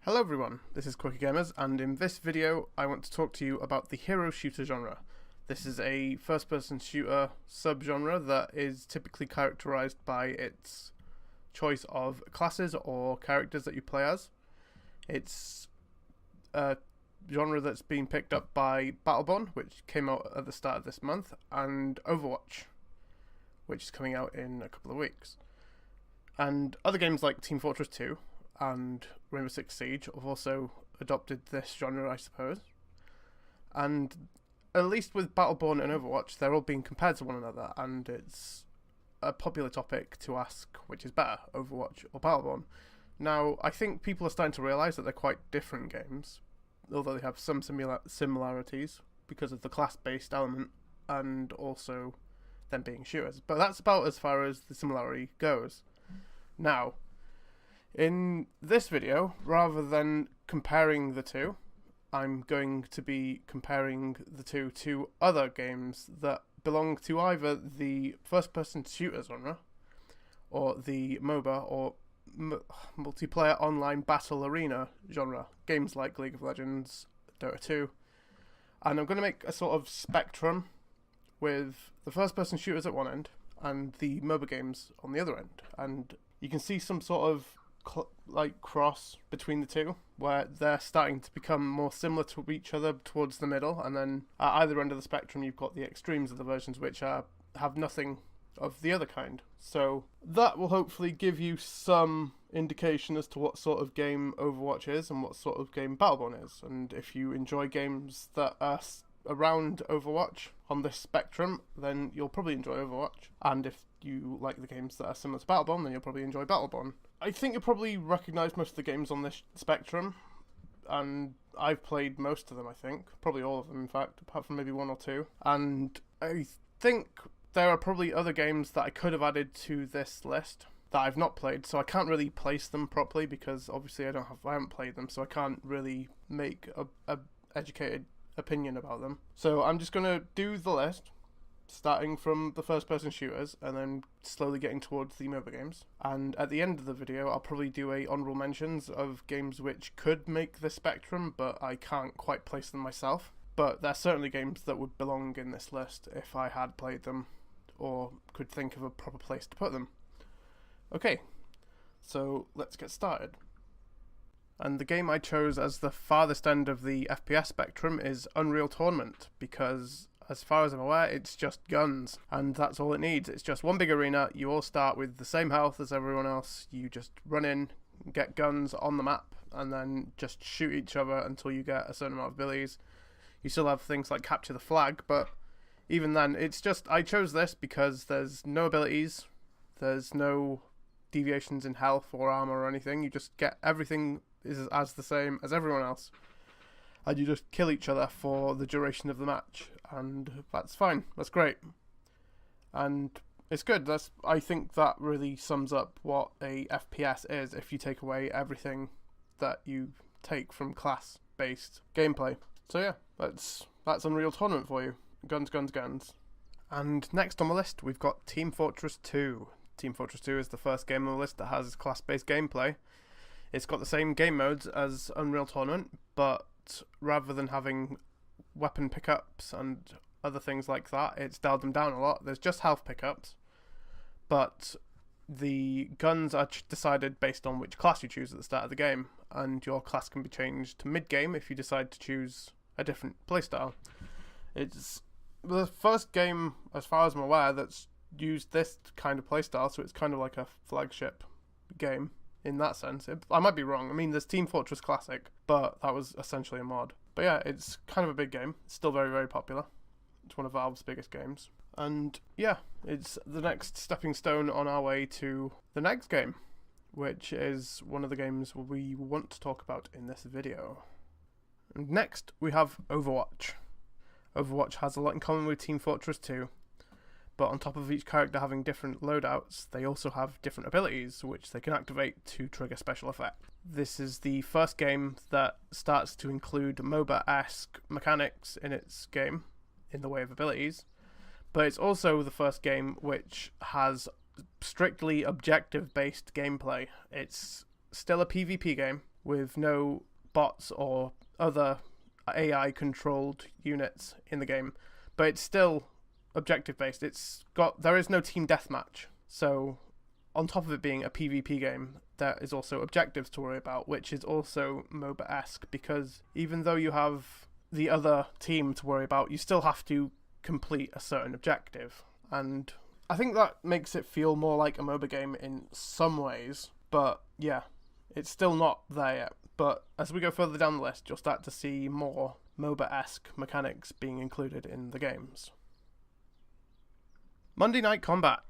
Hello everyone, this is Quirky Gamers, and in this video I want to talk to you about the hero shooter genre. This is a first-person shooter subgenre that is typically characterized by its choice of classes or characters that you play as. It's a genre that's been picked up by Battleborn, which came out at the start of this month, and Overwatch, which is coming out in a couple of weeks. And other games like Team Fortress 2 and Rainbow Six Siege have also adopted this genre, I suppose. And at least with Battleborn and Overwatch, they're all being compared to one another, and it's a popular topic to ask which is better, Overwatch or Battleborn. Now, I think people are starting to realise that they're quite different games, although they have some similarities because of the class-based element and also them being shooters. But that's about as far as the similarity goes. Now, in this video, rather than comparing the two, I'm going to be comparing the two to other games that belong to either the first-person shooter genre or the MOBA or multiplayer online battle arena genre, games like League of Legends, Dota 2, and I'm going to make a sort of spectrum with the first-person shooters at one end and the MOBA games on the other end, and you can see some sort of cross between the two, where they're starting to become more similar to each other towards the middle, and then at either end of the spectrum you've got the extremes of the versions which have nothing of the other kind. So that will hopefully give you some indication as to what sort of game Overwatch is and what sort of game Battleborn is, and if you enjoy games that are around Overwatch on this spectrum, then you'll probably enjoy Overwatch, and if you like the games that are similar to Battleborn, then you'll probably enjoy Battleborn. I think you'll probably recognise most of the games on this spectrum, and I've played most of them, I think. Probably all of them, in fact, apart from maybe one or two. And I think there are probably other games that I could have added to this list that I've not played, so I can't really place them properly because obviously I haven't played them, so I can't really make a educated opinion about them. So I'm just going to do the list, starting from the first-person shooters and then slowly getting towards the MOBA games. And at the end of the video, I'll probably do a honourable mentions of games which could make the spectrum, but I can't quite place them myself. But they're certainly games that would belong in this list if I had played them or could think of a proper place to put them. Okay, so let's get started. And the game I chose as the farthest end of the FPS spectrum is Unreal Tournament, because as far as I'm aware, it's just guns, and that's all it needs. It's just one big arena, you all start with the same health as everyone else, you just run in, get guns on the map, and then just shoot each other until you get a certain amount of abilities. You still have things like capture the flag, but even then, it's just, I chose this because there's no abilities, there's no deviations in health or armor or anything, you just get everything is as the same as everyone else, and you just kill each other for the duration of the match, and that's fine, that's great, and it's good. I think that really sums up what a FPS is if you take away everything that you take from class-based gameplay. So yeah, that's Unreal Tournament for you. Guns, guns, guns. And next on the list we've got Team Fortress 2. Team Fortress 2 is the first game on the list that has class-based gameplay. It's got the same game modes as Unreal Tournament, but rather than having weapon pickups and other things like that, it's dialed them down a lot. There's just health pickups, but the guns are decided based on which class you choose at the start of the game, and your class can be changed to mid-game if you decide to choose a different playstyle. It's the first game, as far as I'm aware, that's used this kind of playstyle, so it's kind of like a flagship game in that sense. I might be wrong. I mean, there's Team Fortress Classic, but that was essentially a mod. But yeah, it's kind of a big game. It's still very, very popular. It's one of Valve's biggest games. And yeah, it's the next stepping stone on our way to the next game, which is one of the games we want to talk about in this video. And next, we have Overwatch. Overwatch has a lot in common with Team Fortress 2. But on top of each character having different loadouts, they also have different abilities which they can activate to trigger special effects. This is the first game that starts to include MOBA-esque mechanics in its game, in the way of abilities, but it's also the first game which has strictly objective-based gameplay. It's still a PvP game, with no bots or other AI controlled units in the game, but it's still objective based. There is no team deathmatch, so on top of it being a PvP game, there is also objectives to worry about, which is also MOBA-esque, because even though you have the other team to worry about, you still have to complete a certain objective. And I think that makes it feel more like a MOBA game in some ways, but yeah, it's still not there yet. But as we go further down the list, you'll start to see more MOBA-esque mechanics being included in the games. Monday Night Combat.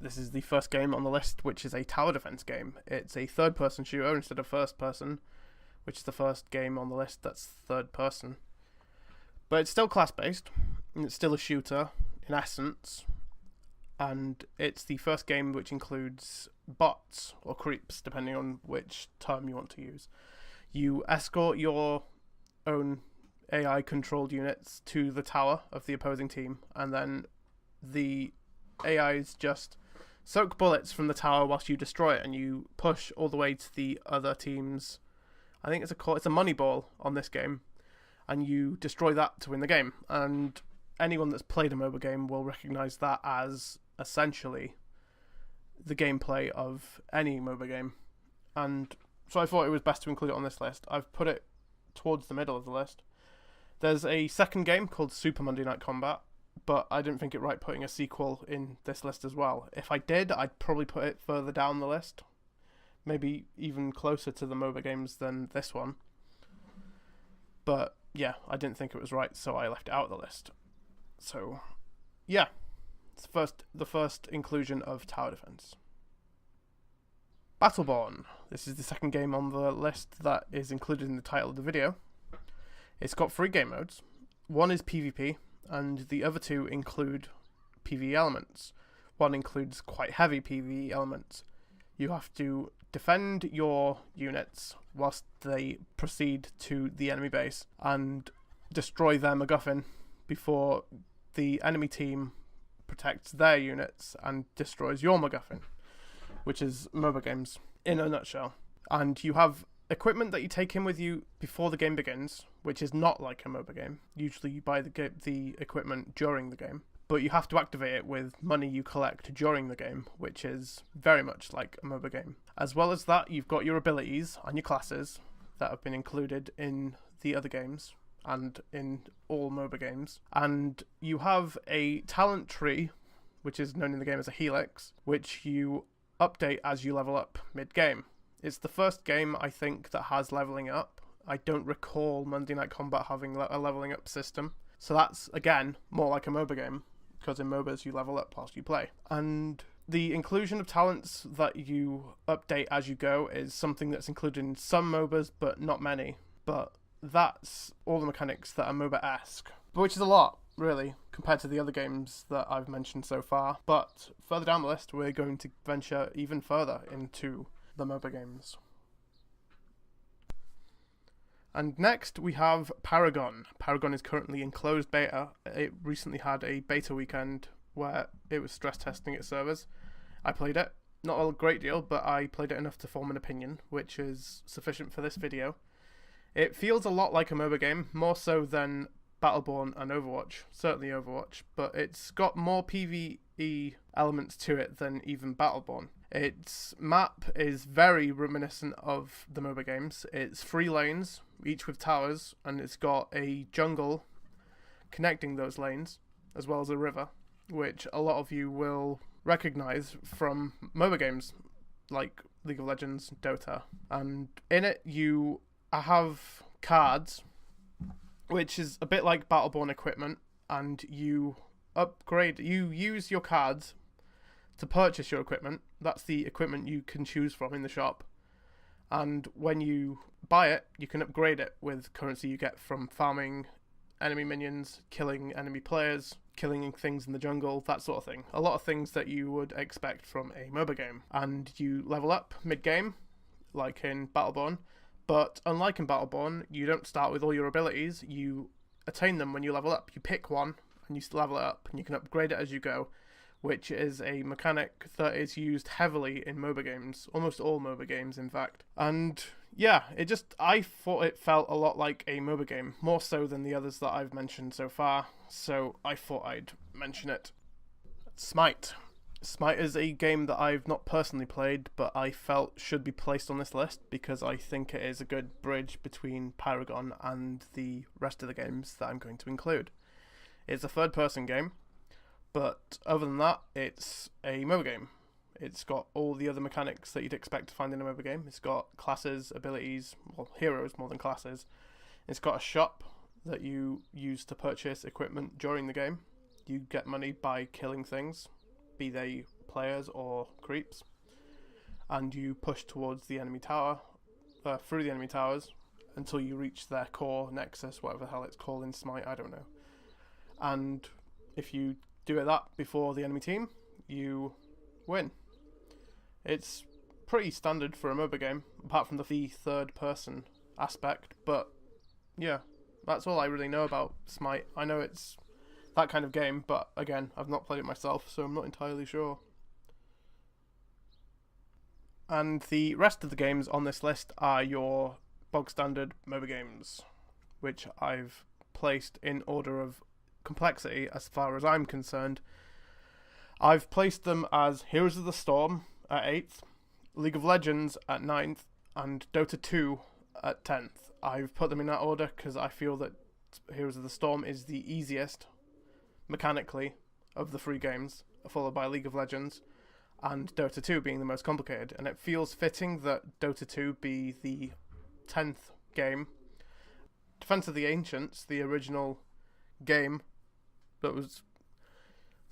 This is the first game on the list, which is a tower defense game. It's a third-person shooter instead of first-person, which is the first game on the list that's third-person. But it's still class-based, and it's still a shooter, in essence, and it's the first game which includes bots, or creeps, depending on which term you want to use. You escort your own AI-controlled units to the tower of the opposing team, and then the AIs just soak bullets from the tower whilst you destroy it, and you push all the way to the other team's, I think it's a money ball on this game, and you destroy that to win the game. And anyone that's played a MOBA game will recognise that as essentially the gameplay of any MOBA game. And so I thought it was best to include it on this list. I've put it towards the middle of the list. There's a second game called Super Monday Night Combat, but I didn't think it right putting a sequel in this list as well. If I did, I'd probably put it further down the list. Maybe even closer to the MOBA games than this one. But yeah, I didn't think it was right, so I left it out of the list. So yeah, it's the first inclusion of tower defense. Battleborn. This is the second game on the list that is included in the title of the video. It's got 3 game modes. One is PvP, and the other 2 include PvE elements. One includes quite heavy PvE elements. You have to defend your units whilst they proceed to the enemy base and destroy their MacGuffin before the enemy team protects their units and destroys your MacGuffin, which is MOBA games in a nutshell. And you have equipment that you take in with you before the game begins, which is not like a MOBA game. Usually you buy the equipment during the game, but you have to activate it with money you collect during the game, which is very much like a MOBA game. As well as that, you've got your abilities and your classes that have been included in the other games and in all MOBA games. And you have a talent tree, which is known in the game as a helix, which you update as you level up mid-game. It's the first game, I think, that has leveling up. I don't recall Monday Night Combat having a leveling up system. So that's, again, more like a MOBA game, because in MOBAs you level up whilst you play. And the inclusion of talents that you update as you go is something that's included in some MOBAs, but not many. But that's all the mechanics that are MOBA-esque, which is a lot, really, compared to the other games that I've mentioned so far. But further down the list, we're going to venture even further into the MOBA games. And next we have Paragon. Paragon is currently in closed beta. It recently had a beta weekend where it was stress testing its servers. I played it. Not a great deal, but I played it enough to form an opinion, which is sufficient for this video. It feels a lot like a MOBA game, more so than Battleborn and Overwatch, certainly Overwatch, but it's got more PvE elements to it than even Battleborn. Its map is very reminiscent of the MOBA games. It's 3 lanes, each with towers, and it's got a jungle connecting those lanes, as well as a river, which a lot of you will recognise from MOBA games like League of Legends, Dota. And in it you have cards, which is a bit like Battleborn equipment, and you use your cards to purchase your equipment. That's the equipment you can choose from in the shop. And when you buy it, you can upgrade it with currency you get from farming enemy minions, killing enemy players, killing things in the jungle, that sort of thing. A lot of things that you would expect from a MOBA game. And you level up mid-game, like in Battleborn. But unlike in Battleborn, you don't start with all your abilities. You attain them when you level up. You pick one and you level it up, and you can upgrade it as you go, which is a mechanic that is used heavily in MOBA games, almost all MOBA games in fact. And yeah, I thought it felt a lot like a MOBA game, more so than the others that I've mentioned so far, so I thought I'd mention it. Smite. Smite is a game that I've not personally played, but I felt should be placed on this list because I think it is a good bridge between Paragon and the rest of the games that I'm going to include. It's a third-person game, but other than that, it's a MOBA game. It's got all the other mechanics that you'd expect to find in a MOBA game. It's got classes, abilities, well, heroes more than classes. It's got a shop that you use to purchase equipment during the game. You get money by killing things, be they players or creeps. And you push towards the enemy tower, through the enemy towers, until you reach their core, nexus, whatever the hell it's called in Smite, I don't know. And if you do that before the enemy team, you win. It's pretty standard for a MOBA game, apart from the third person aspect, but yeah, that's all I really know about Smite. I know it's that kind of game, but again, I've not played it myself, so I'm not entirely sure. And the rest of the games on this list are your bog standard MOBA games, which I've placed in order of complexity as far as I'm concerned. I've placed them as Heroes of the Storm at 8th, League of Legends at 9th, and Dota 2 at 10th. I've put them in that order because I feel that Heroes of the Storm is the easiest, mechanically, of the three games, followed by League of Legends, and Dota 2 being the most complicated. And it feels fitting that Dota 2 be the 10th game. Defense of the Ancients, the original game that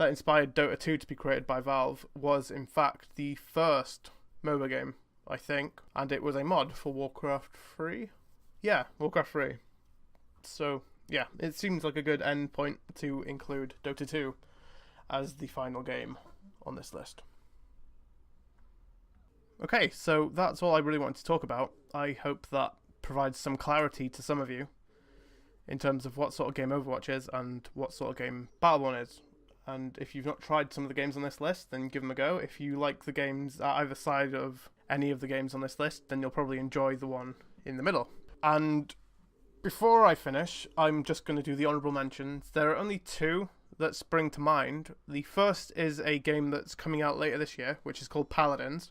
inspired Dota 2 to be created by Valve, was in fact the first MOBA game, I think, and it was a mod for Warcraft 3? Yeah, Warcraft 3. So, yeah, it seems like a good end point to include Dota 2 as the final game on this list. Okay, so that's all I really wanted to talk about. I hope that provides some clarity to some of you in terms of what sort of game Overwatch is and what sort of game Battleborn is. And if you've not tried some of the games on this list, then give them a go. If you like the games at either side of any of the games on this list, then you'll probably enjoy the one in the middle. And before I finish, I'm just going to do the honourable mentions. There are only two that spring to mind. The first is a game that's coming out later this year, which is called Paladins.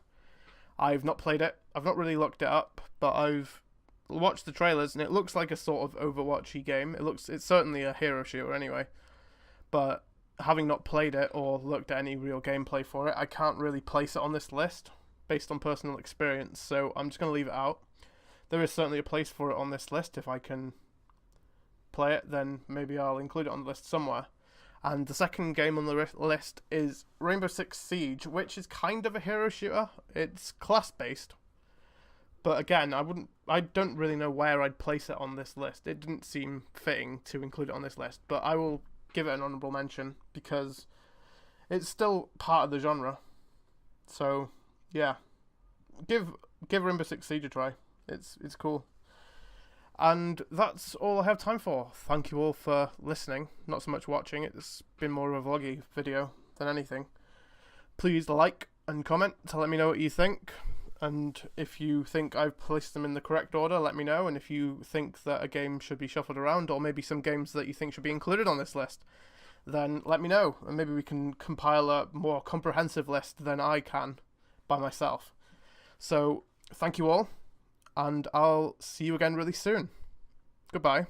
I've not played it. I've not really looked it up, but I've watched the trailers, and it looks like a sort of Overwatch-y game. It's certainly a hero shooter anyway, but having not played it or looked at any real gameplay for it, I can't really place it on this list based on personal experience, so I'm just going to leave it out. There is certainly a place for it on this list. If I can play it, then maybe I'll include it on the list somewhere. And the second game on the list is Rainbow Six Siege, which is kind of a hero shooter. It's class-based, but again, I don't really know where I'd place it on this list. It didn't seem fitting to include it on this list, but I will give it an honourable mention because it's still part of the genre. So yeah, give Rainbow Six Siege a try. It's cool. And that's all I have time for. Thank you all for listening. Not so much watching. It's been more of a vloggy video than anything. Please like and comment to let me know what you think. And if you think I've placed them in the correct order, let me know. And if you think that a game should be shuffled around, or maybe some games that you think should be included on this list, then let me know. And maybe we can compile a more comprehensive list than I can by myself. So, thank you all. And I'll see you again really soon. Goodbye.